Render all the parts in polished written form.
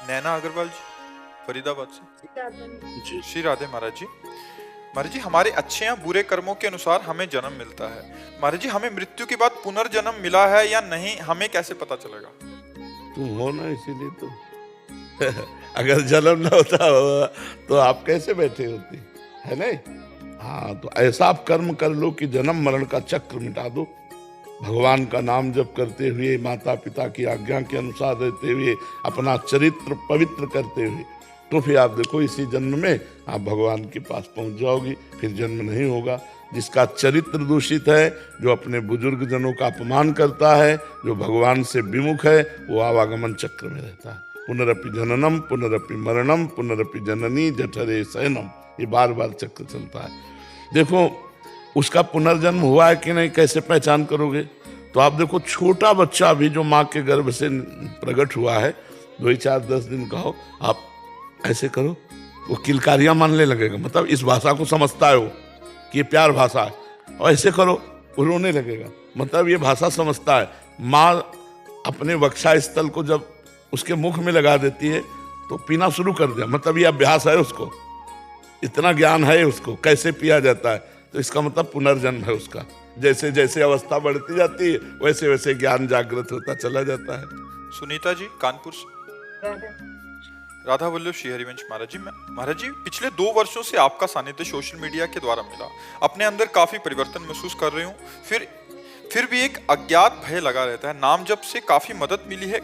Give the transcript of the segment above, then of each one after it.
नैना अग्रवाल जी, फरीदाबाद से। जी। श्री राधे महाराज जी। महाराज जी, हमारे अच्छे या बुरे कर्मों के अनुसार हमें जन्म मिलता है। महाराज जी, हमें मृत्यु के बाद पुनर्जन्म मिला है या नहीं, हमें कैसे पता चलेगा? तुम हो ना, इसीलिए तो अगर जन्म ना होता हो, तो आप कैसे बैठे होती, है नहीं? हाँ, तो ऐसा आप कर्म कर लो कि जन्म मरण का चक्र मिटा दो। भगवान का नाम जप करते हुए, माता पिता की आज्ञा के अनुसार रहते हुए, अपना चरित्र पवित्र करते हुए, तो फिर आप देखो इसी जन्म में आप भगवान के पास पहुंच जाओगी, फिर जन्म नहीं होगा। जिसका चरित्र दूषित है, जो अपने बुजुर्ग जनों का अपमान करता है, जो भगवान से विमुख है, वो आवागमन चक्र में रहता है। पुनरपि जननम पुनरपि मरणम पुनरपि जननी जठरे शयनम, ये बार बार चक्र चलता है। देखो उसका पुनर्जन्म हुआ है कि नहीं, कैसे पहचान करोगे? तो आप देखो, छोटा बच्चा भी जो माँ के गर्भ से प्रकट हुआ है, 2 4 10 दिन का हो, आप ऐसे करो, वो किलकारियां मानने लगेगा। मतलब इस भाषा को समझता है वो कि ये प्यार भाषा है, और ऐसे करो वो रोने लगेगा। मतलब ये भाषा समझता है। माँ अपने वक्षा स्थल को जब उसके मुख में लगा देती है तो पीना शुरू कर दिया, मतलब ये अभ्यास है उसको, इतना ज्ञान है उसको कैसे पिया जाता है। तो इसका मतलब पुनर्जन्म है उसका। जैसे जैसे अवस्था बढ़ती जाती है, वैसे वैसे ज्ञान जागृत होता चला जाता है। सुनीता जी, कानपुर से। राधा वल्लभ श्री हरिवंश महाराज जी। महाराज जी, पिछले 2 वर्षों से आपका सानिध्य सोशल मीडिया के द्वारा मिला। अपने अंदर काफी परिवर्तन महसूस कर रही हूँ। फिर भी एक अज्ञात भय लगा रहता है। नाम जप से काफी मदद मिली है,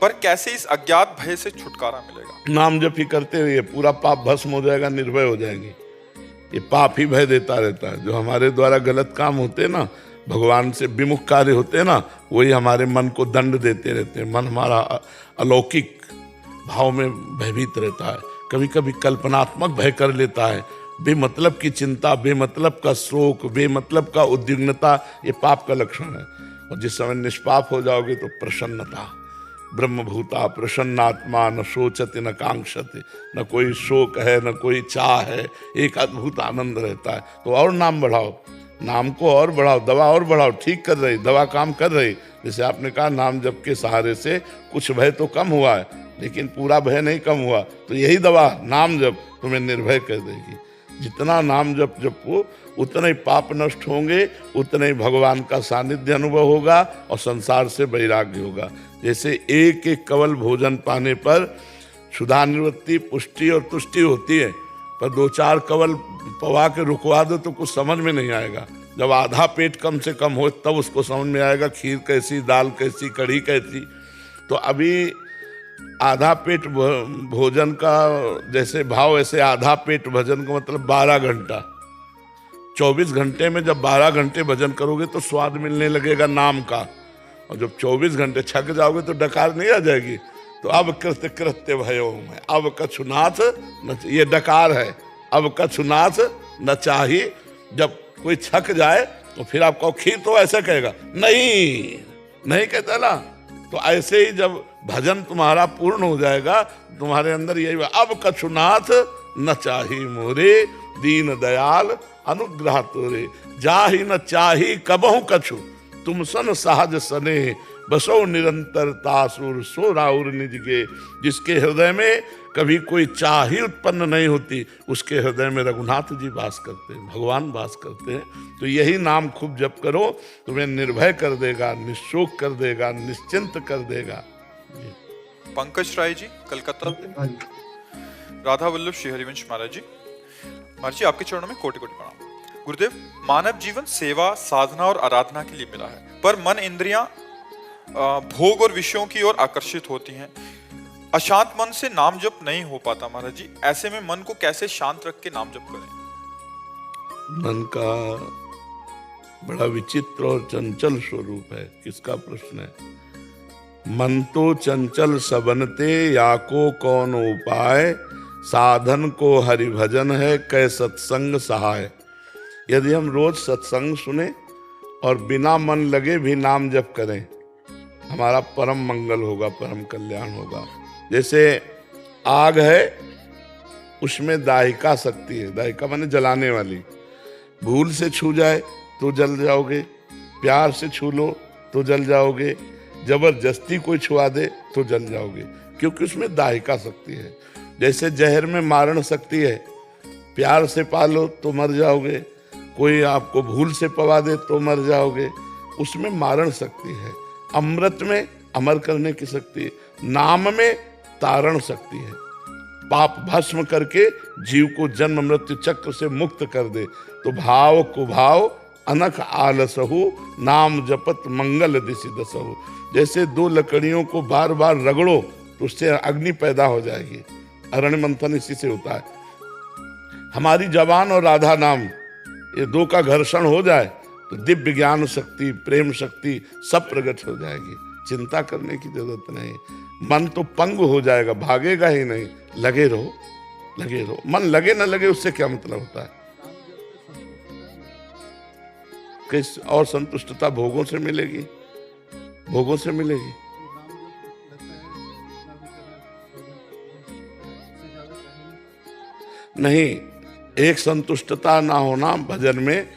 पर कैसे इस अज्ञात भय से छुटकारा मिलेगा? नाम जप ही करते हुए पूरा पाप भस्म हो जाएगा, निर्भय हो जाएंगे। ये पाप ही भय देता रहता है। जो हमारे द्वारा गलत काम होते हैं ना, भगवान से विमुख कार्य होते हैं ना, वही हमारे मन को दंड देते रहते हैं। मन हमारा अलौकिक भाव में भयभीत रहता है, कभी कभी कल्पनात्मक भय कर लेता है। बेमतलब की चिंता, बेमतलब का शोक, बेमतलब का उद्विग्नता, ये पाप का लक्षण है। और जिस समय निष्पाप हो जाओगे तो प्रसन्नता, ब्रह्मभूता प्रसन्नात्मा, न शोचते न कांक्षते, न कोई शोक है न कोई चाह है, एक अद्भुत आनंद रहता है। तो और नाम बढ़ाओ, नाम को और बढ़ाओ, दवा और बढ़ाओ। ठीक कर रही दवा, काम कर रही। जैसे आपने कहा, नाम जप के सहारे से कुछ भय तो कम हुआ है, लेकिन पूरा भय नहीं कम हुआ। तो यही दवा नाम जप तुम्हें निर्भय कर देगी। जितना नाम जप जपो, उतने ही पाप नष्ट होंगे, उतने ही भगवान का सानिध्य अनुभव होगा और संसार से वैराग्य होगा। जैसे एक एक कवल भोजन पाने पर क्षुधा निवृत्ति, पुष्टि और तुष्टि होती है, पर 2 4 कवल पवा के रुकवा दो तो कुछ समझ में नहीं आएगा। जब आधा पेट कम से कम हो, तब उसको समझ में आएगा खीर कैसी, दाल कैसी, कढ़ी कैसी। तो अभी आधा पेट भोजन का जैसे भाव, ऐसे आधा पेट भजन का मतलब 12 घंटा। 24 घंटे में जब 12 घंटे भजन करोगे तो स्वाद मिलने लगेगा नाम का। और जब 24 घंटे छक जाओगे तो डकार नहीं आ जाएगी। तो अब कृत्य कृत्य भयो में, अब कछुनाथ न, ये डकार है, अब कछुनाथ न चाहिए। जब कोई छक जाए तो फिर आप कहो खीर, तो ऐसा कहेगा नहीं, नहीं कहता ना। तो ऐसे ही जब भजन तुम्हारा पूर्ण हो जाएगा, तुम्हारे अंदर यही, अब कछुनाथ न चाही मोरे, दीन दयाल अनुग्रह तोरे, जाहि न चाही कबहु कछु, तुम सन सहज सने, बसो निरंतर तासुर सो राउर निज के। जिसके हृदय में कभी कोई चाह ही उत्पन्न नहीं होती, उसके हृदय में रघुनाथ जी वास करते हैं, भगवान वास करते हैं। तो यही नाम खूब जप करो, तुम्हें निर्भय कर देगा, निशोक कर देगा, निश्चिंत कर देगा। पंकज राय जी, कलकत्ता। राधा वल्लभ श्री हरिवंश महाराज जी। महाराज जी, आपके चरणों में कोटि कोटि प्रणाम। गुरुदेव, मानव जीवन सेवा, साधना और आराधना के लिए मिला है, पर मन इंद्रियां भोग और विषयों की ओर आकर्षित होती हैं। अशांत मन से नाम जप नहीं हो पाता। महाराज जी, ऐसे में मन को कैसे शांत रख के नाम जप करें? मन का बड़ा विचित्र और चंचल स्वरूप है। किसका प्रश्न है? मन तो चंचल सबनते, या को कौन उपाय, साधन को हरि भजन है, कै सत्संग सहाय। यदि हम रोज सत्संग सुने और बिना मन लगे भी नाम जप करें, हमारा परम मंगल होगा, परम कल्याण होगा। जैसे आग है, उसमें दाहिका शक्ति है। दाहिका माने जलाने वाली। भूल से छू जाए तो जल जाओगे, प्यार से छू लो तो जल जाओगे, जबरदस्ती कोई छुआ दे तो जल जाओगे। क्योंकि उसमें दाहिका शक्ति है। जैसे जहर में मारण शक्ति है, प्यार से पालो तो मर जाओगे, कोई आपको भूल से पवा दे तो मर जाओगे, उसमें मारण शक्ति है। अमृत में अमर करने की शक्ति है, नाम में तारण शक्ति है। पाप भस्म करके जीव को जन्म मृत्यु चक्र से मुक्त कर दे। तो भाव कुभाव अनख आलसहु, नाम जपत मंगल दिशि दसहु। जैसे दो लकड़ियों को बार बार रगड़ो तो उससे अग्नि पैदा हो जाएगी। अरण्य मंथन इसी से होता है। हमारी जबान और राधा नाम ये दो का घर्षण हो जाए तो दिव्य ज्ञान शक्ति, प्रेम शक्ति सब प्रकट हो जाएगी। चिंता करने की जरूरत नहीं। मन तो पंग हो जाएगा, भागेगा ही नहीं। लगे रहो, लगे रहो। मन लगे ना लगे उससे क्या मतलब होता है? किस और संतुष्टता भोगों से मिलेगी, भोगों से मिलेगी। नहीं, एक संतुष्टता ना होना भजन में,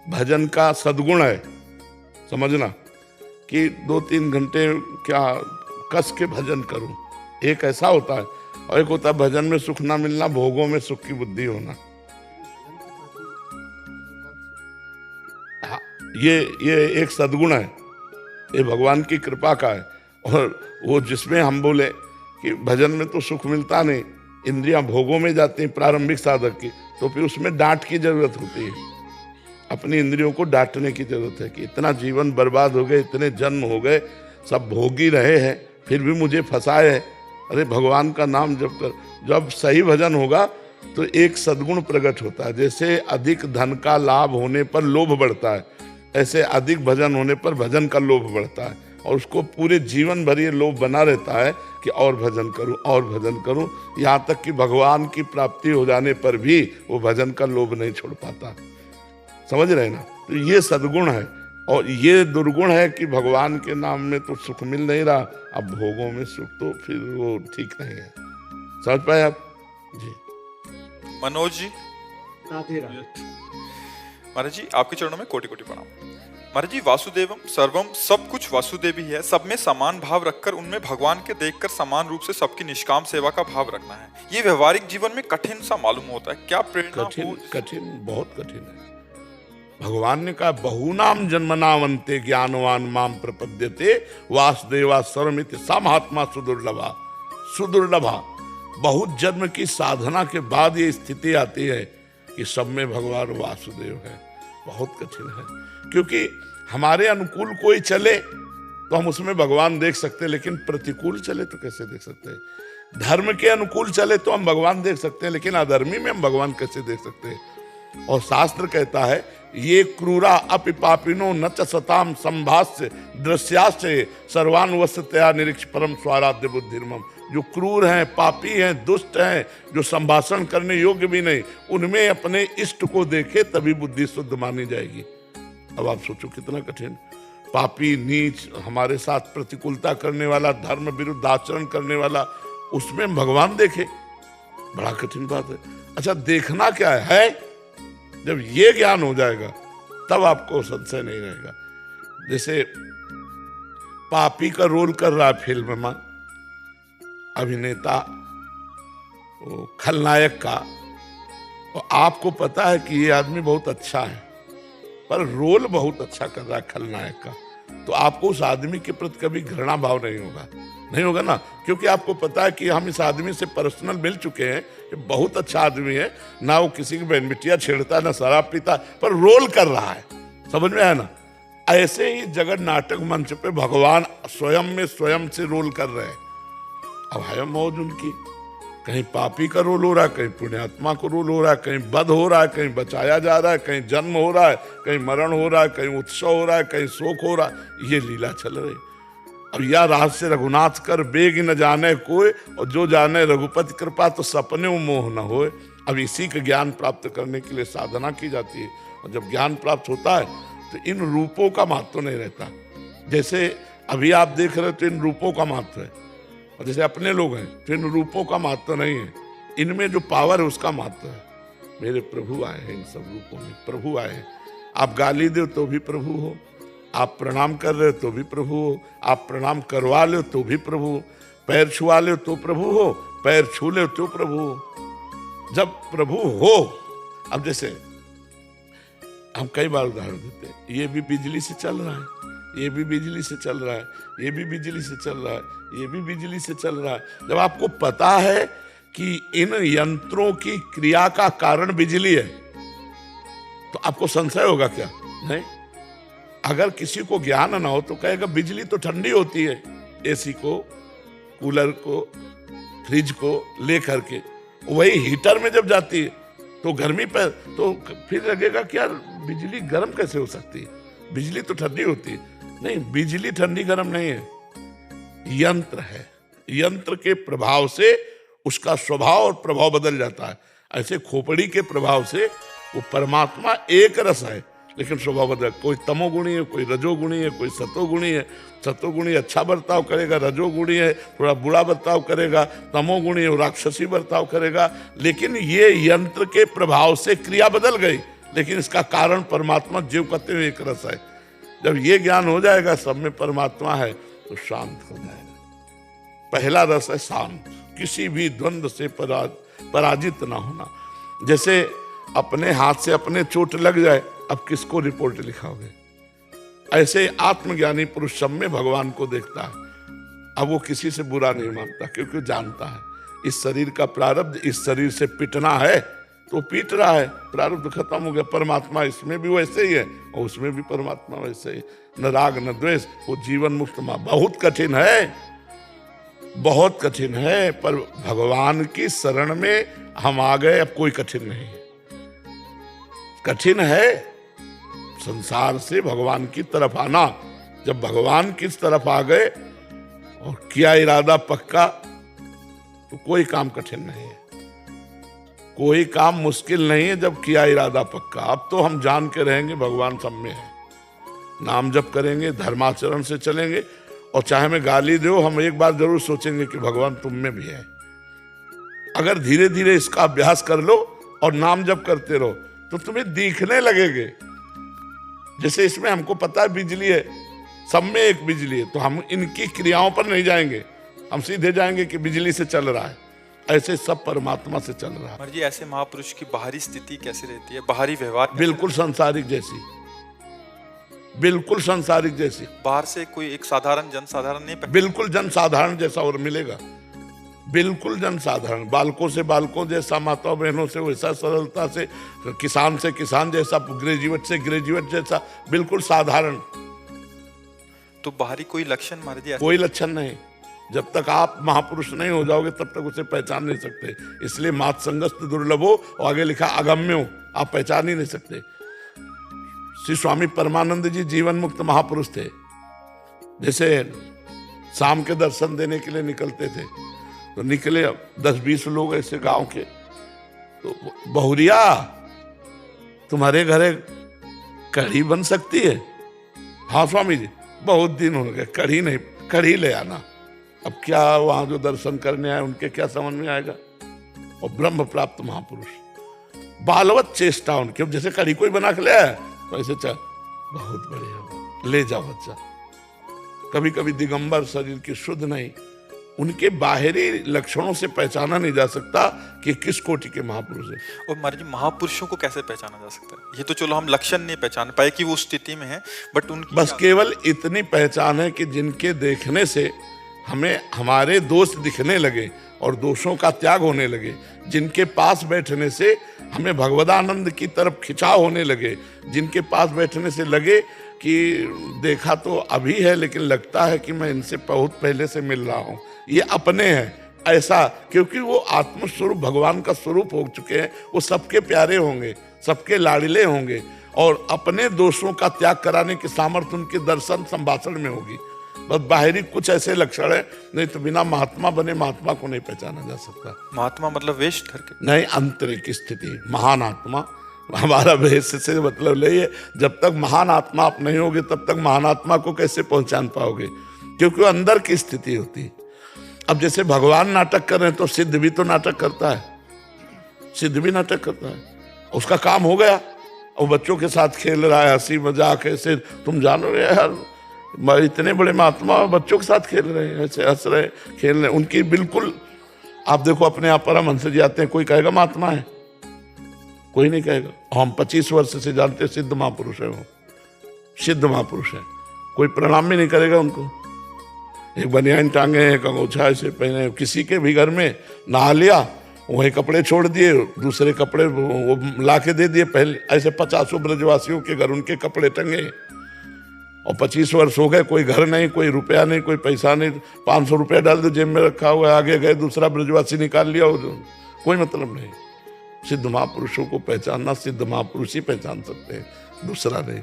भजन का सद्गुण है। समझना कि 2-3 घंटे क्या कस के भजन करूं, एक ऐसा होता है। और एक होता है भजन में सुख ना मिलना, भोगों में सुख की बुद्धि होना। हाँ, ये एक सद्गुण है, ये भगवान की कृपा का है। और वो जिसमें हम बोले कि भजन में तो सुख मिलता नहीं, इंद्रियां भोगों में जाती हैं प्रारंभिक साधक की, तो फिर उसमें डांट की जरूरत होती है। अपनी इंद्रियों को डांटने की जरूरत है कि इतना जीवन बर्बाद हो गए, इतने जन्म हो गए, सब भोगी रहे हैं, फिर भी मुझे फंसाए है। अरे भगवान का नाम जप कर। जब सही भजन होगा तो एक सद्गुण प्रकट होता है। जैसे अधिक धन का लाभ होने पर लोभ बढ़ता है, ऐसे अधिक भजन होने पर भजन का लोभ बढ़ता है। और उसको पूरे जीवन भर ये लोभ बना रहता है कि और भजन करूं, और भजन करूं, यहाँ तक कि भगवान की प्राप्ति हो जाने पर भी वो भजन का लोभ नहीं छोड़ पाता। समझ रहे ना? तो ये सद्गुण है। और ये दुर्गुण है कि भगवान के नाम में तो सुख मिल नहीं रहा, अब भोगों में सुख, तो फिर वो ठीक नहीं है। समझ पाए आप जी? मनोज जी। महाराज जी, आपके चरणों में कोटि कोटि प्रणाम। महाराज जी, वासुदेवम सर्वम, सब कुछ वासुदेव ही है। सब में समान भाव रखकर उनमें भगवान के देखकर समान रूप से सबकी निष्काम सेवा का भाव रखना है। ये व्यवहारिक जीवन में कठिन सा मालूम होता है, क्या प्रेरणा? कठिन, बहुत कठिन है। भगवान ने कहा बहुनाम जन्मनावंते ज्ञानवान माम प्रपद्यते वासुदेवा सर्वमिति सा महात्मा सुदुर्लभा। सुदुर्लभा, बहुत जन्म की साधना के बाद ये स्थिति आती है कि सब में भगवान वासुदेव है। बहुत कठिन है, क्योंकि हमारे अनुकूल कोई चले तो हम उसमें भगवान देख सकते हैं, लेकिन प्रतिकूल चले तो कैसे देख सकते हैं? धर्म के अनुकूल चले तो हम भगवान देख सकते हैं, लेकिन अधर्मी में हम भगवान कैसे देख सकते हैं? और शास्त्र कहता है ये क्रूरा अपि पापिनो न च सताम संभाष्य दृश्याश्चय सर्वानुवस्तया निरीक्ष परम स्वाराध्य बुद्धिर्मम। जो क्रूर हैं, पापी हैं, दुष्ट हैं, जो संभाषण करने योग्य भी नहीं, उनमें अपने इष्ट को देखे तभी बुद्धि शुद्ध मानी जाएगी। अब आप सोचो कितना कठिन। पापी, नीच, हमारे साथ प्रतिकूलता करने वाला, धर्म विरुद्ध आचरण करने वाला, उसमें भगवान देखे, बड़ा कठिन बात है। अच्छा, देखना क्या है? जब ये ज्ञान हो जाएगा तब आपको संशय नहीं रहेगा। जैसे पापी का रोल कर रहा है फिल्म में अभिनेता, खलनायक का, और आपको पता है कि ये आदमी बहुत अच्छा है, पर रोल बहुत अच्छा कर रहा है खलनायक का, तो आपको उस आदमी के प्रति कभी घृणा भाव नहीं होगा। नहीं होगा ना, क्योंकि आपको पता है कि हम इस आदमी से पर्सनल मिल चुके हैं, ये बहुत अच्छा आदमी है, ना वो किसी की बहन बिटिया छेड़ता, ना शराब पीता, पर रोल कर रहा है। समझ में आया ना? ऐसे ही जगत नाटक मंच पे भगवान स्वयं में स्वयं से रोल कर रहे हैं। अब है मौज उनकी, कहीं पापी का रोल हो रहा है, कहीं पुण्यात्मा को रोल हो रहा है, कहीं वध हो रहा है, कहीं बचाया जा रहा है, कहीं जन्म हो रहा है, कहीं मरण हो रहा है, कहीं उत्सव हो रहा है, कहीं शोक हो रहा है। ये लीला चल रही। अब या राज से रघुनाथ कर बेग न जाने कोई, और जो जाने रघुपति कृपा तो सपने मोह न होए। अब इसी का ज्ञान प्राप्त करने के लिए साधना की जाती है, और जब ज्ञान प्राप्त होता है तो इन रूपों का महत्व नहीं रहता। जैसे अभी आप देख रहे हो तो इन रूपों का महत्व है, और जैसे अपने लोग हैं तो इन रूपों का महत्व नहीं है, इनमें जो पावर है उसका महत्व है। मेरे प्रभु आए हैं, इन सब रूपों में प्रभु आए हैं। आप गाली दो तो भी प्रभु हो, आप प्रणाम कर रहे हो तो भी प्रभु हो, आप प्रणाम करवा लो तो भी प्रभु हो। पैर छुआ ले तो प्रभु हो, पैर छू ले तो प्रभु हो। जब प्रभु हो, अब जैसे हम कई बार उदाहरण देते हैं, ये भी बिजली से चल रहा है, ये भी बिजली से चल रहा है, ये भी बिजली से चल रहा है, ये भी बिजली से चल रहा है। जब आपको पता है कि इन यंत्रों की क्रिया का कारण बिजली है, तो आपको संशय होगा क्या? नहीं। अगर किसी को ज्ञान ना हो तो कहेगा बिजली तो ठंडी होती है, एसी को, कूलर को, फ्रिज को लेकर के, वही हीटर में जब जाती है तो गर्मी पर, तो फिर लगेगा कि यार बिजली गर्म कैसे हो सकती है, बिजली तो ठंडी होती है। नहीं, बिजली ठंडी गर्म नहीं है, यंत्र है। यंत्र के प्रभाव से उसका स्वभाव और प्रभाव बदल जाता है। ऐसे खोपड़ी के प्रभाव से वो परमात्मा एक रस है, लेकिन स्वभाव बदल, कोई तमोगुणी है, कोई रजोगुणी है, कोई सतोगुणी है। सतोगुणी अच्छा बर्ताव करेगा, रजोगुणी है थोड़ा बुरा बर्ताव करेगा, तमोगुणी है राक्षसी बर्ताव करेगा। लेकिन ये यंत्र के प्रभाव से क्रिया बदल गई, लेकिन इसका कारण परमात्मा जीव कहते हुए एक रस है। जब ये ज्ञान हो जाएगा सब में परमात्मा है तो शांत हो जाएगा। पहला रस है शांत, किसी भी द्वंद्व से पराजित ना होना। जैसे अपने हाथ से अपने चोट लग जाए, अब किसको रिपोर्ट लिखाओगे? ऐसे आत्मज्ञानी पुरुष सब में भगवान को देखता है, अब वो किसी से बुरा नहीं मानता, क्योंकि जानता है इस शरीर का प्रारब्ध, इस शरीर से पिटना है तो पीट रहा है, प्रारब्ध खत्म हो गया। परमात्मा इसमें भी वैसे ही है और उसमें भी परमात्मा वैसे ही, न राग न द्वेष, वो जीवन मुक्त मां। बहुत कठिन है, बहुत कठिन है, पर भगवान की शरण में हम आ गए, अब कोई कठिन नहीं है। कठिन है संसार से भगवान की तरफ आना। जब भगवान की तरफ आ गए और किया इरादा पक्का, तो कोई काम कठिन नहीं है, कोई काम मुश्किल नहीं है जब किया इरादा पक्का। अब तो हम जान के रहेंगे भगवान सब में है, नाम जप करेंगे, धर्माचरण से चलेंगे, और चाहे हमें गाली दो, हम एक बार जरूर सोचेंगे कि भगवान तुम में भी है। अगर धीरे धीरे इसका अभ्यास कर लो और नाम जप करते रहो तो तुम्हें दिखने लगेंगे। जैसे इसमें हमको पता है बिजली है, सब में एक बिजली है, तो हम इनकी क्रियाओं पर नहीं जाएंगे, हम सीधे जाएंगे कि बिजली से चल रहा है। ऐसे सब परमात्मा से चल रहा है। जी, ऐसे महापुरुष की बाहरी स्थिति कैसी रहती है, बाहरी व्यवहार? बिल्कुल संसारिक जैसी, बिल्कुल संसारिक जैसी। बाहर से कोई एक साधारण जनसाधारण नहीं, बिल्कुल जनसाधारण जैसा और मिलेगा, बिल्कुल जनसाधारण। बालकों से बालकों जैसा, माता बहनों से वैसा सरलता से किसान जैसा, ग्रेजुएट से ग्रेजुएट जैसा, बिल्कुल साधारण। तो बाहरी कोई लक्षण महाराज जी? कोई लक्षण नहीं। जब तक आप महापुरुष नहीं हो जाओगे तब तक उसे पहचान नहीं सकते। इसलिए मात संगस्त दुर्लभो, और आगे लिखा अगम्यो, आप पहचान ही नहीं सकते। श्री स्वामी परमानंद जी जीवन मुक्त महापुरुष थे। जैसे शाम के दर्शन देने के लिए निकलते थे, तो निकले 10-20 लोग ऐसे गांव के, तो बहुरिया तुम्हारे घरे कढ़ी बन सकती है? हाँ स्वामी जी, बहुत दिन हो गए, कढ़ी नहीं, कढ़ी ले आना। अब क्या वहां जो दर्शन करने आए उनके क्या समझ में आएगा? और ब्रह्म प्राप्त महापुरुष, बालवत चेष्टा उनके, जैसे कढ़ी कोई बना के ले आया तो ऐसे चल, बहुत बढ़िया, ले जाओ बच्चा। कभी कभी दिगंबर, शरीर की शुद्ध नहीं, उनके बाहरी लक्षणों से पहचाना नहीं जा सकता कि किस कोटि के महापुरुष है। और महाराज जी, महापुरुषों को कैसे पहचाना जा सकता है? ये तो चलो हम लक्षण नहीं पहचान पाए कि वो स्थिति में है, बट उनकी बस केवल इतनी पहचान है कि जिनके देखने से हमें हमारे दोष दिखने लगे और दोषों का त्याग होने लगे, जिनके पास बैठने से हमें भगवदानंद की तरफ खिंचाव होने लगे, जिनके पास बैठने से लगे कि देखा तो अभी है लेकिन लगता है कि मैं इनसे बहुत पहले से मिल रहा हूँ, ये अपने हैं, ऐसा। क्योंकि वो आत्मस्वरूप भगवान का स्वरूप हो चुके हैं, वो सबके प्यारे होंगे, सबके लाडले होंगे, और अपने दोषों का त्याग कराने की सामर्थ्य उनके दर्शन संभाषण में होगी। बस बाहरी कुछ ऐसे लक्षण है, नहीं तो बिना महात्मा बने महात्मा को नहीं पहचाना जा सकता। महात्मा मतलब वेश करके नहीं, आंतरिक स्थिति, महान आत्मा। हमारा वेश से मतलब ले, जब तक महान आत्मा आप नहीं होगे तब तक महान आत्मा को कैसे पहचान पाओगे? क्योंकि वो अंदर की स्थिति होती है। अब जैसे भगवान नाटक कर रहे हैं तो सिद्ध भी तो नाटक करता है, सिद्ध भी नाटक करता है, उसका काम हो गया, और बच्चों के साथ खेल रहा है, हंसी मजाक ऐसे। तुम जानो यार, इतने बड़े महात्मा बच्चों के साथ खेल रहे हैं, ऐसे हंस रहे खेल रहे, उनकी बिल्कुल। आप देखो अपने आप परमहंस जी आते हैं, कोई कहेगा महात्मा है? कोई नहीं कहेगा। हम 25 वर्ष से जानते सिद्ध महापुरुष है, वो सिद्ध महापुरुष है, कोई प्रणाम भी नहीं करेगा उनको। एक बनियान टांगे, एक अंगोछा ऐसे पहने, किसी के भी घर में नहा लिया, वही कपड़े छोड़ दिए, दूसरे कपड़े वो ला के दे दिए। पहले ऐसे 50 ब्रजवासियों के घर उनके कपड़े टंगे, और 25 वर्ष हो गए, कोई घर नहीं, कोई रुपया नहीं, कोई पैसा नहीं। 500 रुपया डाल दो जेब में रखा हुआ है, आगे गए दूसरा ब्रजवासी निकाल लिया, कोई मतलब नहीं। सिद्ध महापुरुषों को पहचानना सिद्ध महापुरुष ही पहचान सकते हैं, दूसरा नहीं।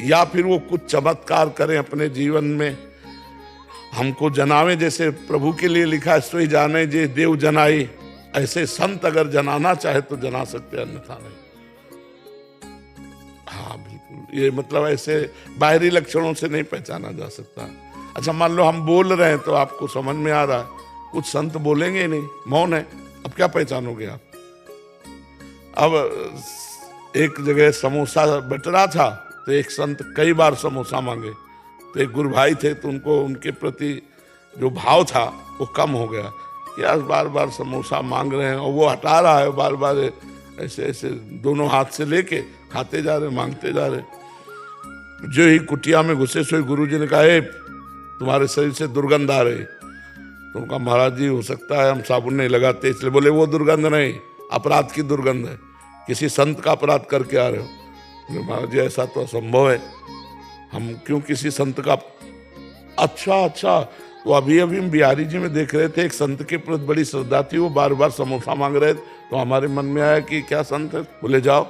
या फिर वो कुछ चमत्कार करें अपने जीवन में, हमको जनावे, जैसे प्रभु के लिए लिखा है सोई जाने जे देव जनाई, ऐसे संत अगर जनाना चाहे तो जना सकते, अन्यथा नहीं। हाँ बिल्कुल, ये मतलब ऐसे बाहरी लक्षणों से नहीं पहचाना जा सकता। अच्छा मान लो हम बोल रहे हैं तो आपको समझ में आ रहा है, कुछ संत बोलेंगे ही नहीं, मौन है, अब क्या पहचानोगे आप? अब एक जगह समोसा बट रहा था, तो एक संत कई बार समोसा मांगे, तो एक गुरु भाई थे, तो उनको उनके प्रति जो भाव था वो कम हो गया कि यार बार बार समोसा मांग रहे हैं, और वो हटा रहा है बार बार, ऐसे ऐसे दोनों हाथ से लेके खाते जा रहे, मांगते जा रहे। जो ही कुटिया में घुसे सो गुरु जी ने कहा, ए तुम्हारे शरीर से दुर्गंध आ रही। तो उनका महाराज जी हो सकता है हम साबुन नहीं लगाते इसलिए। बोले वो दुर्गंध नहीं, अपराध की दुर्गंध है, किसी संत का अपराध करके आ रहे हो। महाराज जी ऐसा तो असंभव है, हम क्यों किसी संत का। अच्छा, तो अभी हम बिहारी जी में देख रहे थे, एक संत के प्रति बड़ी श्रद्धा थी, वो बार बार समोसा मांग रहे थे, तो हमारे मन में आया कि क्या संत है। बोले जाओ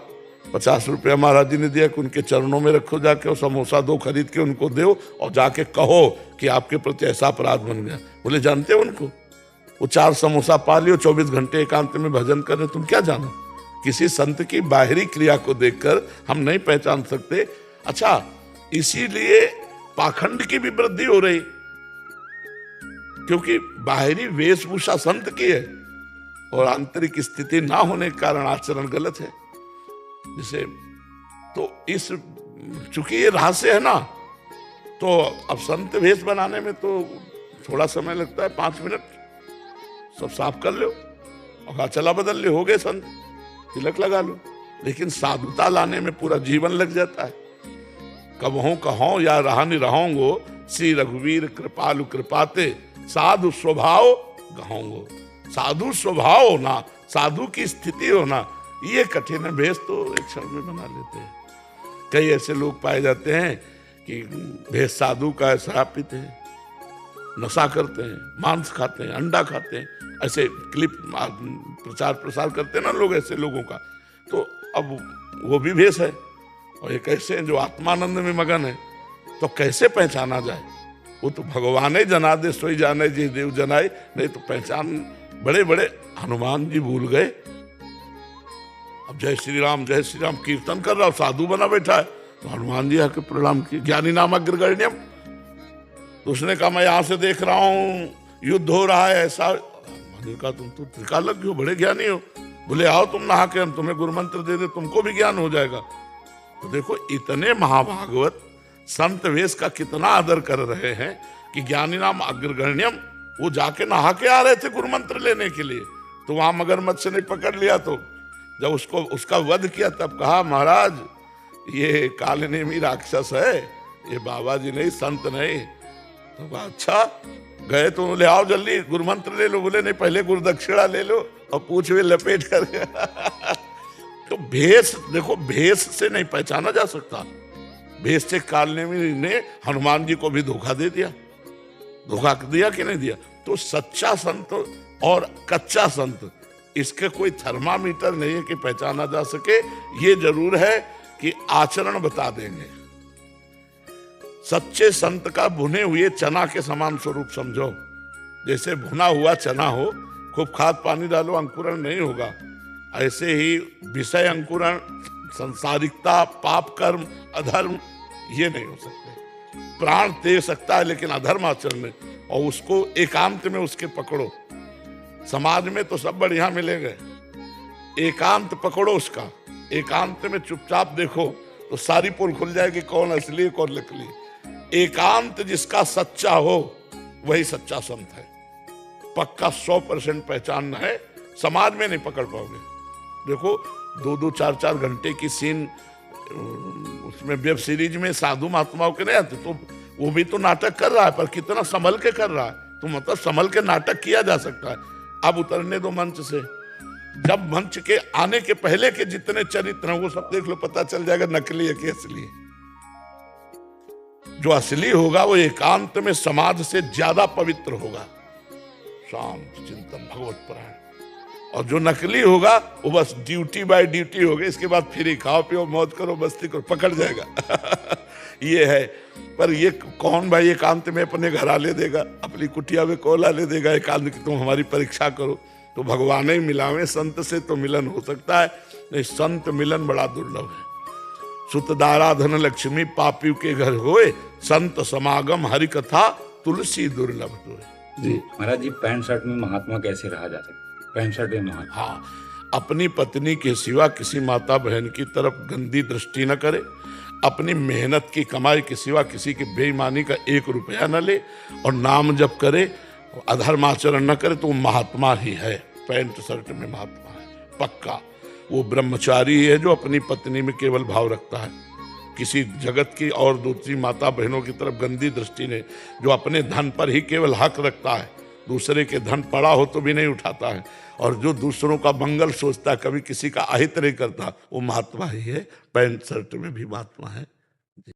50 रुपया महाराज जी ने दिया कि उनके चरणों में रखो जाके, और समोसा 2 खरीद के उनको दो, और जाके कहो कि आपके प्रति ऐसा अपराध बन गया। बोले जानते हो उनको? वो 4 समोसा पा लियो, 24 घंटे एकांत में भजन कर रहे, तुम क्या जानो? किसी संत की बाहरी क्रिया को देखकर हम नहीं पहचान सकते। अच्छा, इसीलिए पाखंड की भी वृद्धि हो रही, क्योंकि बाहरी वेशभूषा संत की है और आंतरिक स्थिति ना होने के कारण आचरण गलत है। जैसे तो इस चूंकि ये रहस्य है ना, तो अब संत वेश बनाने में तो थोड़ा समय लगता है, 5 मिनट सब साफ कर लो और चला बदल ले, हो गए संत, तिलक लगा लो। लेकिन साधुता लाने में पूरा जीवन लग जाता है। कबहूं कहो या रहानि रहोंगो, श्री रघुवीर कृपालु कृपाते, साधु स्वभाव गहोंगो। साधु स्वभाव होना, साधु की स्थिति होना, ये कठिन है। भेष तो एक क्षण में बना लेते हैं। कई ऐसे लोग पाए जाते हैं कि भेष साधु का श्रापित है, नशा करते हैं, मांस खाते हैं, अंडा खाते हैं, ऐसे क्लिप प्रचार प्रसार करते हैं ना लोग ऐसे लोगों का। तो अब वो भी भेष है, और एक ऐसे हैं जो आत्मानंद में मगन है। तो कैसे पहचाना जाए? वो तो भगवान ही जना दे सोई जाने जी देव जनाए, नहीं तो पहचान। बड़े बड़े हनुमान जी भूल गए, अब जय श्री राम कीर्तन कर रहा, साधु बना बैठा है, तो हनुमान जी आके प्रणाम किए, ज्ञानी नाम अग्रगण्यम। तो उसने कहा मैं यहां से देख रहा हूं युद्ध हो रहा है ऐसा। मैंने कहा तुम तो त्रिकालज्ञ हो, बड़े ज्ञानी हो। बोले आओ तुम नहा के, हम तुम्हें गुरु मंत्र दे दे, तुमको भी ज्ञान हो जाएगा। तो देखो इतने महाभागवत संत वेश का कितना आदर कर रहे हैं कि ज्ञानी नाम अग्रगण्यम, वो जाके नहा के आ रहे थे गुरु मंत्र लेने के लिए, तो वहां मगरमच्छ ने पकड़ लिया। तो जब उसका वध किया तब कहा महाराज ये कालनेमी राक्षस है, ये बाबा जी नहीं, संत नहीं। तो कहा अच्छा, गए तो बोले आओ जल्दी गुरु मंत्र ले लो। बोले नहीं, पहले गुरु दक्षिणा ले लो, और पूछ में लपेट कर। तो भेष देखो, भेष से नहीं पहचाना जा सकता। भेष से कालनेमी ने हनुमान जी को भी धोखा दे दिया, धोखा दिया कि नहीं दिया। तो सच्चा संत और कच्चा संत, इसके कोई थर्मामीटर नहीं है कि पहचाना जा सके। ये जरूर है कि आचरण बता देंगे। सच्चे संत का भुने हुए चना के समान स्वरूप समझो। जैसे भुना हुआ चना हो, खूब खाद पानी डालो, अंकुरण नहीं होगा। ऐसे ही विषय अंकुरण, संसारिकता, पाप कर्म, अधर्म, ये नहीं हो सकते। प्राण दे सकता है लेकिन अधर्म आचरण में, और उसको एकांत में उसके पकड़ो। समाज में तो सब बढ़िया मिलेंगे, एकांत पकड़ो उसका, एकांत में चुपचाप देखो तो सारी पोल खुल जाएगी, कौन असली कौन नकली। एकांत जिसका सच्चा हो वही सच्चा संत है। पक्का 100% पहचानना है, समाज में नहीं पकड़ पाओगे। देखो 2-2, 4-4 घंटे की सीन उसमें वेब सीरीज में साधु महात्माओं के नहीं आते, तो वो भी तो नाटक कर रहा है, पर कितना संभल के कर रहा है। तो मतलब संभल के नाटक किया जा सकता है। अब उतरने दो मंच से, जब मंच के आने के पहले के जितने चरित्र हैं वो सब देख लो, पता चल जाएगा नकली है कि असली है। जो असली होगा वो एकांत में समाज से ज्यादा पवित्र होगा, शांत चिंतन भगवत परायण। और जो नकली होगा वो बस ड्यूटी बाय ड्यूटी होगा, इसके बाद फ्री खाओ पियो मौज करो मस्ती करो, पकड़ जाएगा। ये है। पर ये कौन भाई एकांत में अपने घर आले देगा, अपनी कुटिया में कौन आले देगा एकांत की तुम हमारी परीक्षा करो। तो भगवान ही मिलावे, संत से तो मिलन हो सकता है, नहीं संत मिलन बड़ा दुर्लभ है। सुतदाराधन लक्ष्मी पापियों के घर होए, संत समागम हरि कथा तुलसी दुर्लभ होए। जी महाराज जी, पैंट शर्ट में महात्मा कैसे रहा जा सकता? पैंट शर्ट में महात्मा, हाँ, अपनी पत्नी के सिवा किसी माता बहन की तरफ गंदी दृष्टि न करे, अपनी मेहनत की कमाई के सिवा किसी की बेईमानी का 1 रुपया न ले, और नाम जप करे, अधर्माचरण न करे, तो वो महात्मा ही है। पैंट शर्ट में महात्मा है पक्का। वो ब्रह्मचारी है जो अपनी पत्नी में केवल भाव रखता है, किसी जगत की और दूसरी माता बहनों की तरफ गंदी दृष्टि नहीं, जो अपने धन पर ही केवल हक रखता है, दूसरे के धन पड़ा हो तो भी नहीं उठाता है, और जो दूसरों का मंगल सोचता है, कभी किसी का अहित नहीं करता, वो महात्मा ही है। पैंट शर्ट में भी महात्मा है।